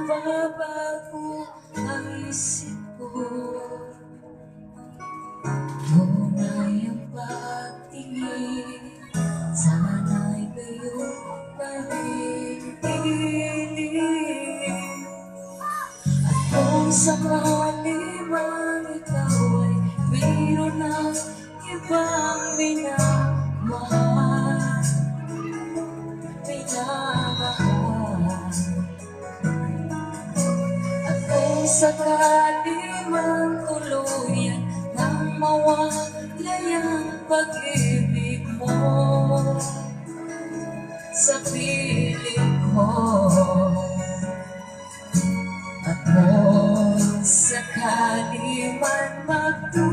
mababago ang isip ko. Tunay ang pagtingin, sana'y gayon paninilig. At kung sakali man ikaw ay mayroon ng ibang minamahal, at kung sakali man tuluyan nang mawalay ang pag-ibig mo sa piling ko, at kung sakali man magdusa,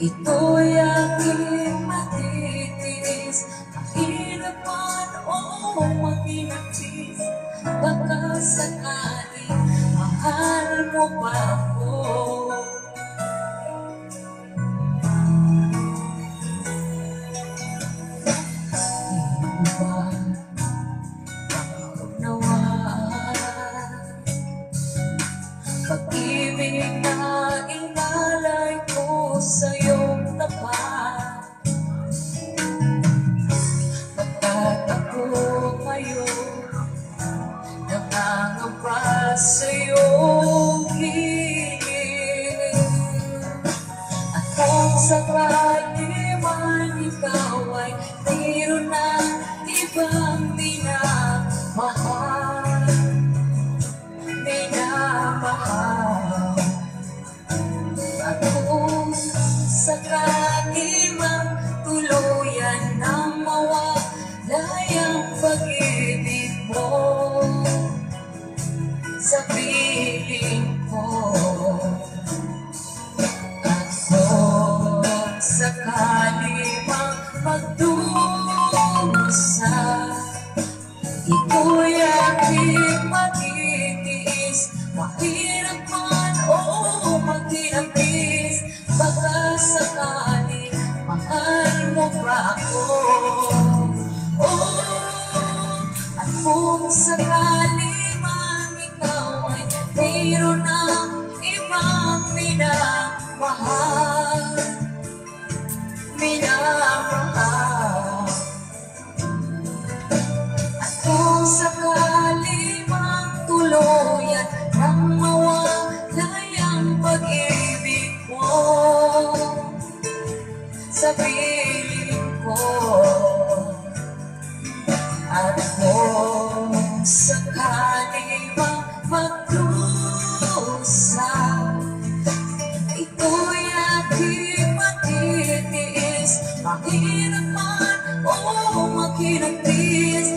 ito'y aking matitiis. Mahirap man o makinapis, baka sakali mahal mo pa ako. Di mo ba naunawaan pag-ibig na inalay ko sa iyong tapat? Pagkat ako ngayon nangangamba sa iyong hiling, at kung sakali man ikaw ay mayroon ng ibang minamahal, at kung sakali mang tuluyan nang mawalay ang pag-ibig mo sa piling ko, at kung sakali mang magdusa, ito'y aking matitiis. Mahirap man o magkinapis, baka sakali mahal mo pa ako. At kung sakali man ikaw ay mayroon ng ibang minamahal, at kung sakali mang tuluyan nang mawalay ang pag-ibig mo sa piling ko, at kung sakali mang magdusa, ito'y aking matitiis. Mahirap man o makinapis,